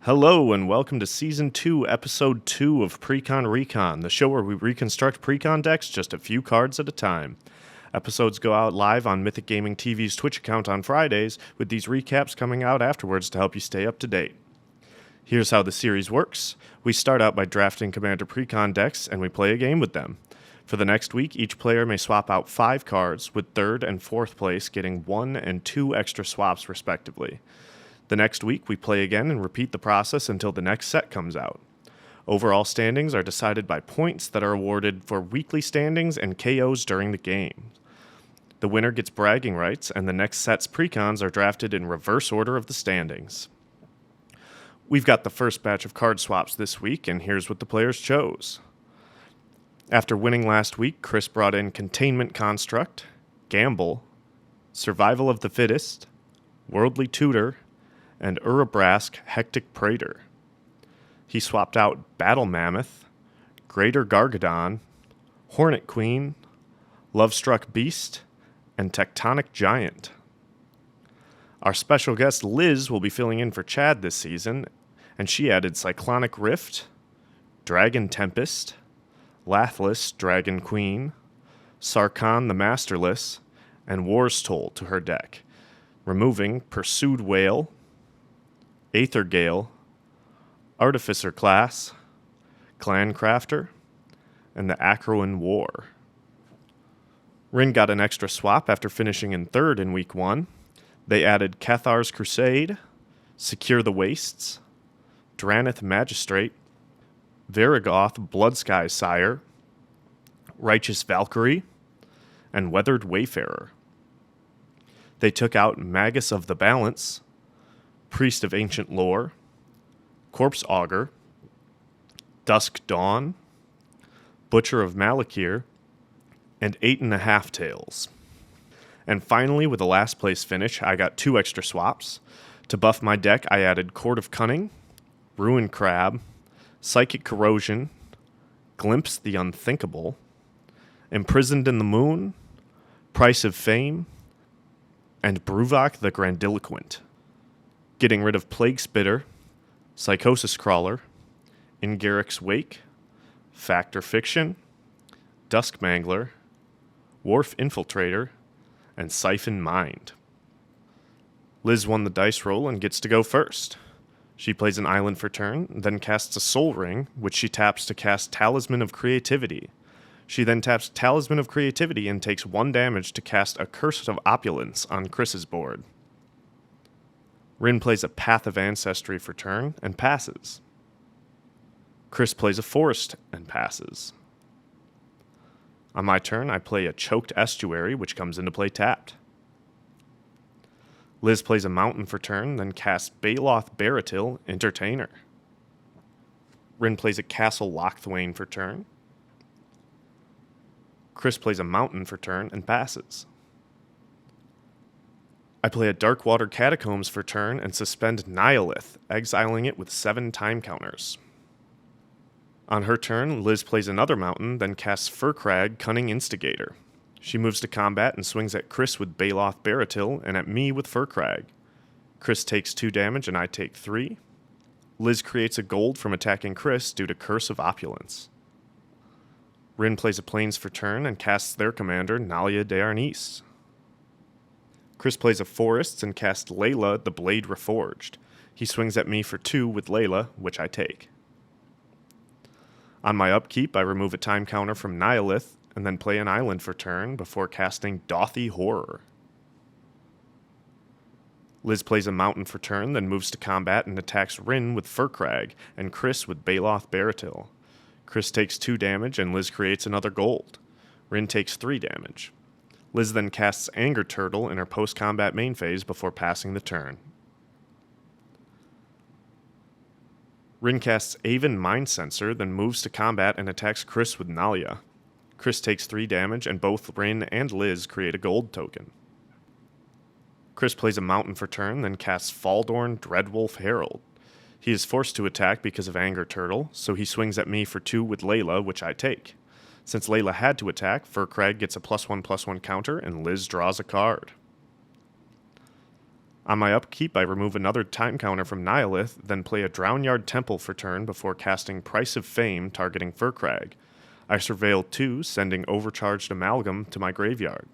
Hello and welcome to Season 2, Episode 2 of Precon Recon, the show where we reconstruct Precon decks just a few cards at a time. Episodes go out live on Mythic Gaming TV's Twitch account on Fridays, with these recaps coming out afterwards to help you stay up to date. Here's how the series works. We start out by drafting Commander Precon decks and we play a game with them. For the next week, each player may swap out 5 cards, with 3rd and 4th place getting 1 and 2 extra swaps respectively. The next week, we play again and repeat the process until the next set comes out. Overall standings are decided by points that are awarded for weekly standings and KOs during the game. The winner gets bragging rights, and the next set's precons are drafted in reverse order of the standings. We've got the first batch of card swaps this week, and here's what the players chose. After winning last week, Chris brought in Containment Construct, Gamble, Survival of the Fittest, Worldly Tutor, and Urabrask Hectic Praetor. He swapped out Battle Mammoth, Greater Gargadon, Hornet Queen, Lovestruck Beast, and Tectonic Giant. Our special guest Liz will be filling in for Chad this season, and she added Cyclonic Rift, Dragon Tempest, Lathless Dragon Queen, Sarkhan the Masterless, and War's Toll to her deck, removing Pursued Whale, Aether Gale, Artificer Class, Clan Crafter, and the Acroan War. Rin got an extra swap after finishing in 3rd in Week 1. They added Cathar's Crusade, Secure the Wastes, Dranith Magistrate, Varigoth Bloodsky Sire, Righteous Valkyrie, and Weathered Wayfarer. They took out Magus of the Balance, Priest of Ancient Lore, Corpse Augur, Dusk Dawn, Butcher of Malakir, and 8.5 Tails. And finally, with the last place finish, I got 2 extra swaps. To buff my deck, I added Court of Cunning, Ruin Crab, Psychic Corrosion, Glimpse the Unthinkable, Imprisoned in the Moon, Price of Fame, and Bruvok the Grandiloquent. Getting rid of Plague Spitter, Psychosis Crawler, Ingarrick's Wake, Factor Fiction, Dusk Mangler, Wharf Infiltrator, and Siphon Mind. Liz won the dice roll and gets to go first. She plays an island for turn, then casts a Soul Ring, which she taps to cast Talisman of Creativity. She then taps Talisman of Creativity and takes 1 damage to cast a Curse of Opulence on Chris's board. Rin plays a Path of Ancestry for turn and passes. Chris plays a Forest and passes. On my turn, I play a Choked Estuary, which comes into play tapped. Liz plays a Mountain for turn, then casts Baloth Baratil, Entertainer. Rin plays a Castle Lochthwain for turn. Chris plays a Mountain for turn and passes. I play a Darkwater Catacombs for turn and suspend Nihilith, exiling it with 7 time counters. On her turn, Liz plays another mountain, then casts Furcrag Cunning Instigator. She moves to combat and swings at Chris with Baloth Baratil and at me with Furcrag. Chris takes 2 damage and I take 3. Liz creates a gold from attacking Chris due to Curse of Opulence. Rin plays a Plains for turn and casts their commander, Nalia de Arnis. Chris plays a Forests and casts Layla the Blade Reforged. He swings at me for 2 with Layla, which I take. On my upkeep, I remove a time counter from Nihilith and then play an island for turn before casting Dothy Horror. Liz plays a mountain for turn, then moves to combat and attacks Rin with Furcrag and Chris with Baloth Baratil. Chris takes 2 damage and Liz creates another gold. Rin takes 3 damage. Liz then casts Anger Turtle in her post-combat main phase before passing the turn. Rin casts Aven Mind Sensor, then moves to combat and attacks Chris with Nalia. Chris takes 3 damage, and both Rin and Liz create a gold token. Chris plays a mountain for turn, then casts Faldorn Dreadwolf Herald. He is forced to attack because of Anger Turtle, so he swings at me for 2 with Layla, which I take. Since Layla had to attack, Furcrag gets a +1/+1 counter, and Liz draws a card. On my upkeep, I remove another time counter from Nihilith, then play a Drownyard Temple for turn before casting Price of Fame, targeting Furkrag. I surveil 2, sending Overcharged Amalgam to my graveyard.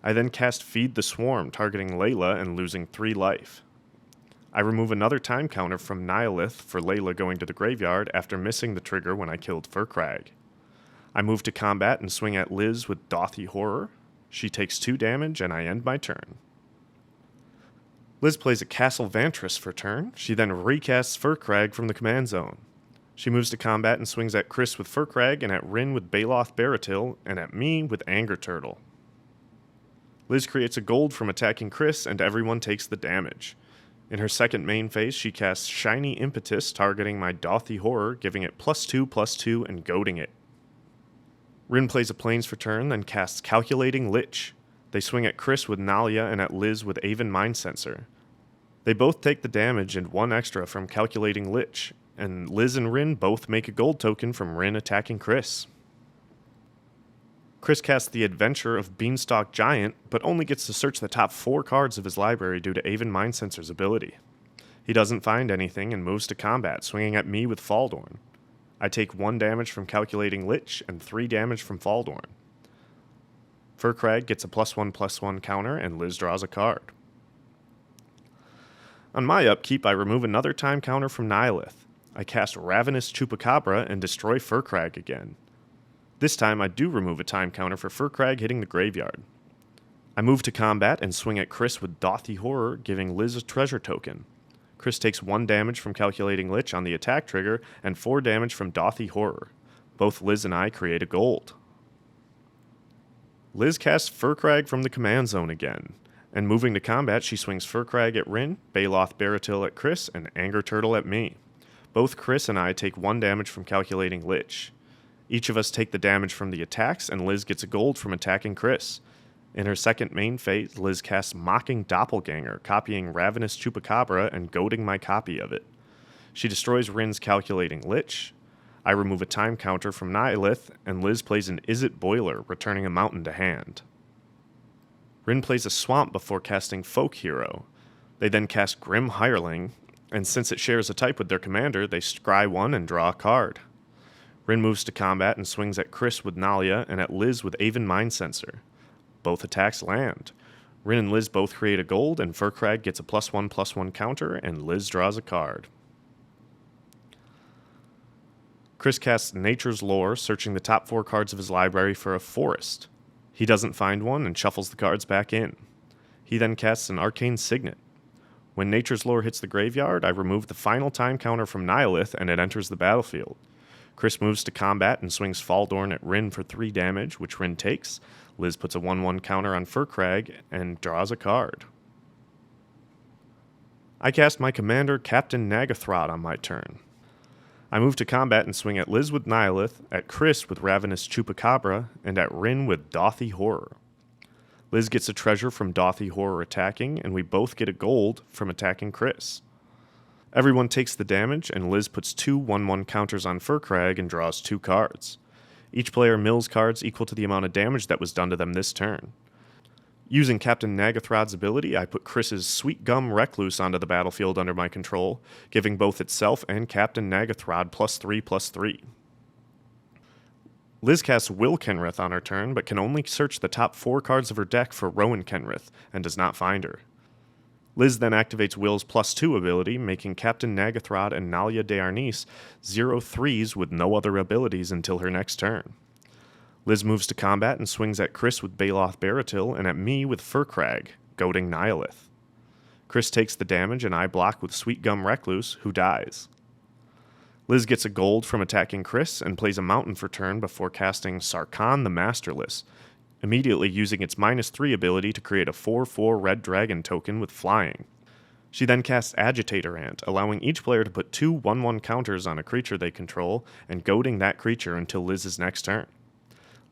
I then cast Feed the Swarm, targeting Layla and losing 3 life. I remove another time counter from Nihilith for Layla going to the graveyard after missing the trigger when I killed Furkrag. I move to combat and swing at Liz with Dothy Horror. She takes 2 damage and I end my turn. Liz plays a Castle Vantress for turn. She then recasts Furkrag from the command zone. She moves to combat and swings at Chris with Furkrag and at Rin with Baloth Baratil and at me with Anger Turtle. Liz creates a gold from attacking Chris and everyone takes the damage. In her second main phase, she casts Shiny Impetus, targeting my Dothy Horror, giving it +2/+2 and goading it. Rin plays a Plains for turn, then casts Calculating Lich. They swing at Chris with Nalia and at Liz with Aven Mind Sensor. They both take the damage and 1 extra from Calculating Lich, and Liz and Rin both make a gold token from Rin attacking Chris. Chris casts the Adventure of Beanstalk Giant, but only gets to search the top 4 cards of his library due to Aven Mind Sensor's ability. He doesn't find anything and moves to combat, swinging at me with Faldorn. I take 1 damage from Calculating Lich and 3 damage from Faldorn. Furkrag gets a +1/+1 counter and Liz draws a card. On my upkeep, I remove another time counter from Nihilith. I cast Ravenous Chupacabra and destroy Furkrag again. This time I do remove a time counter for Furkrag hitting the graveyard. I move to combat and swing at Chris with Dothy Horror, giving Liz a treasure token. Chris takes 1 damage from Calculating Lich on the attack trigger and 4 damage from Dothy Horror. Both Liz and I create a gold. Liz casts Furkrag from the command zone again, and moving to combat, she swings Furkrag at Rin, Baloth Baratil at Chris, and Anger Turtle at me. Both Chris and I take 1 damage from Calculating Lich. Each of us take the damage from the attacks, and Liz gets a gold from attacking Chris. In her second main phase, Liz casts Mocking Doppelganger, copying Ravenous Chupacabra and goading my copy of it. She destroys Rin's Calculating Lich. I remove a time counter from Nihilith, and Liz plays an Izzet Boiler, returning a mountain to hand. Rin plays a Swamp before casting Folk Hero. They then cast Grim Hireling, and since it shares a type with their commander, they scry 1 and draw a card. Rin moves to combat and swings at Chris with Nalia and at Liz with Aven Mind Sensor. Both attacks land. Rin and Liz both create a gold, and Furkrag gets a +1/+1 counter, and Liz draws a card. Chris casts Nature's Lore, searching the top 4 cards of his library for a forest. He doesn't find one and shuffles the cards back in. He then casts an Arcane Signet. When Nature's Lore hits the graveyard, I remove the final time counter from Nihilith and it enters the battlefield. Chris moves to combat and swings Faldorn at Rin for 3 damage, which Rin takes. Liz puts a 1/1 counter on Furkrag and draws a card. I cast my commander, Captain Nagathrod, on my turn. I move to combat and swing at Liz with Nihilith, at Chris with Ravenous Chupacabra, and at Rin with Dothy Horror. Liz gets a treasure from Dothy Horror attacking, and we both get a gold from attacking Chris. Everyone takes the damage, and Liz puts 2 1/1 counters on Furkrag and draws 2 cards. Each player mills cards equal to the amount of damage that was done to them this turn. Using Captain Nagathrod's ability, I put Chris's Sweet Gum Recluse onto the battlefield under my control, giving both itself and Captain Nagathrod +3/+3. Liz casts Will Kenrith on her turn, but can only search the top 4 cards of her deck for Rowan Kenrith, and does not find her. Liz then activates Will's +2 ability, making Captain Nagathrod and Nalia de Arnis 0/3s with no other abilities until her next turn. Liz moves to combat and swings at Chris with Baloth Baratil and at me with Furkrag, goading Nihilith. Chris takes the damage and I block with Sweet Gum Recluse, who dies. Liz gets a gold from attacking Chris and plays a mountain for turn before casting Sarkhan the Masterless, immediately using its -3 ability to create a 4/4 red dragon token with flying. She then casts Agitator Ant, allowing each player to put 2 1/1 counters on a creature they control and goading that creature until Liz's next turn.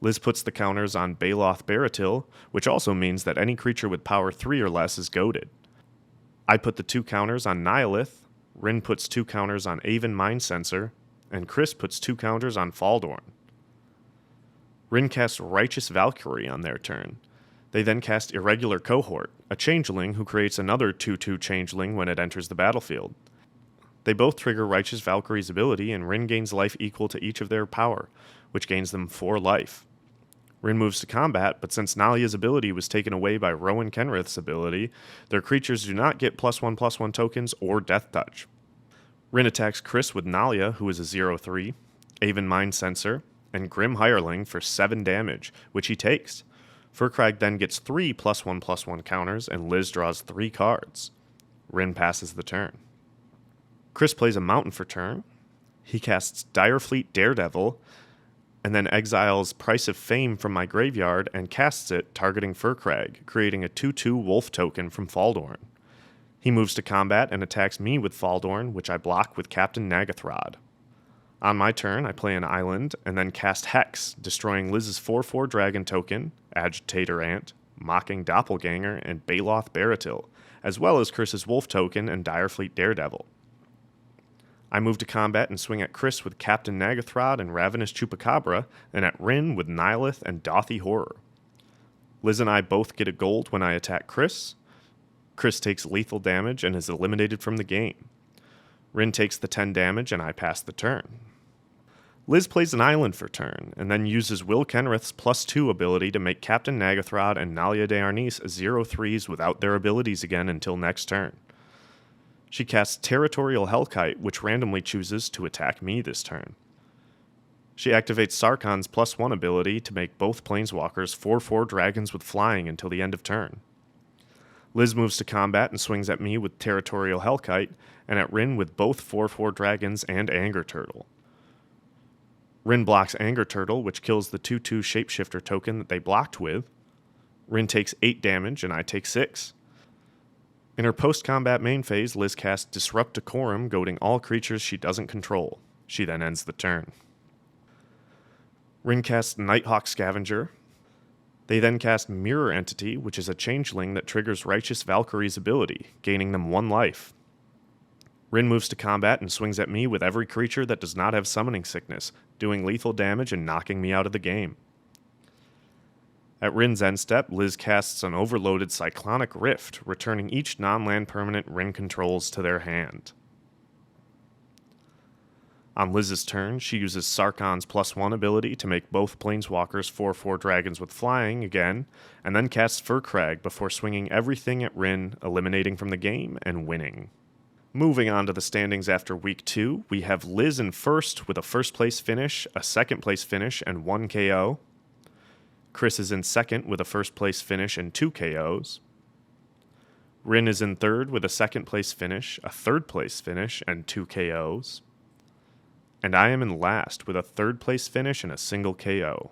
Liz puts the counters on Baloth Baratil, which also means that any creature with power 3 or less is goaded. I put the 2 counters on Nihilith, Rin puts 2 counters on Aven Mind Sensor, and Chris puts 2 counters on Faldorn. Rin casts Righteous Valkyrie on their turn. They then cast Irregular Cohort, a changeling who creates another 2/2 changeling when it enters the battlefield. They both trigger Righteous Valkyrie's ability, and Rin gains life equal to each of their power, which gains them 4 life. Rin moves to combat, but since Nalia's ability was taken away by Rowan Kenrith's ability, their creatures do not get +1/+1 tokens or Death Touch. Rin attacks Chris with Nalia, who is a 0/3, Aven Mind Sensor, and Grim Hireling for 7 damage, which he takes. Furkrag then gets 3 +1/+1 counters, and Liz draws 3 cards. Rin passes the turn. Chris plays a mountain for turn. He casts Direfleet Daredevil, and then exiles Price of Fame from my graveyard and casts it, targeting Furkrag, creating a 2/2 Wolf token from Faldorn. He moves to combat and attacks me with Faldorn, which I block with Captain Nagathrod. On my turn, I play an island, and then cast Hex, destroying Liz's 4/4 dragon token, Agitator Ant, Mocking Doppelganger, and Baloth Baratil, as well as Chris's Wolf token and Direfleet Daredevil. I move to combat and swing at Chris with Captain Nagathrod and Ravenous Chupacabra, and at Rin with Nihilith and Dothy Horror. Liz and I both get a gold when I attack Chris. Chris takes lethal damage and is eliminated from the game. Rin takes the 10 damage and I pass the turn. Liz plays an island for turn, and then uses Will Kenrith's +2 ability to make Captain Nagathrod and Nalia de Arnis 0/3s without their abilities again until next turn. She casts Territorial Hellkite, which randomly chooses to attack me this turn. She activates Sarkhan's +1 ability to make both Planeswalkers 4/4 dragons with flying until the end of turn. Liz moves to combat and swings at me with Territorial Hellkite, and at Rin with both 4/4 dragons and Anger Turtle. Rin blocks Anger Turtle, which kills the 2/2 Shapeshifter token that they blocked with. Rin takes 8 damage, and I take 6. In her post-combat main phase, Liz casts Disrupt Decorum, goading all creatures she doesn't control. She then ends the turn. Rin casts Nighthawk Scavenger. They then cast Mirror Entity, which is a changeling that triggers Righteous Valkyrie's ability, gaining them 1 life. Rin moves to combat and swings at me with every creature that does not have Summoning Sickness, doing lethal damage and knocking me out of the game. At Rin's end step, Liz casts an overloaded Cyclonic Rift, returning each non-land permanent Rin controls to their hand. On Liz's turn, she uses Sarkhan's +1 ability to make both Planeswalkers 4/4 dragons with flying again, and then casts Furkrag before swinging everything at Rin, eliminating from the game and winning. Moving on to the standings after Week 2, we have Liz in first with a first-place finish, a second-place finish, and 1 KO. Chris is in second with a first-place finish and 2 KOs. Rin is in third with a second-place finish, a third-place finish, and 2 KOs. And I am in last with a third-place finish and a single KO.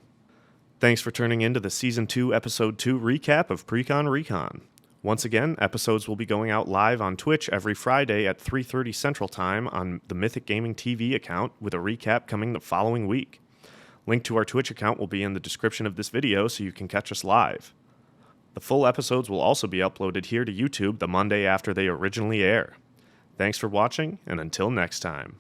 Thanks for tuning in to the Season 2, Episode 2 recap of Precon Recon. Once again, episodes will be going out live on Twitch every Friday at 3:30 Central Time on the Mythic Gaming TV account, with a recap coming the following week. Link to our Twitch account will be in the description of this video so you can catch us live. The full episodes will also be uploaded here to YouTube the Monday after they originally air. Thanks for watching, and until next time.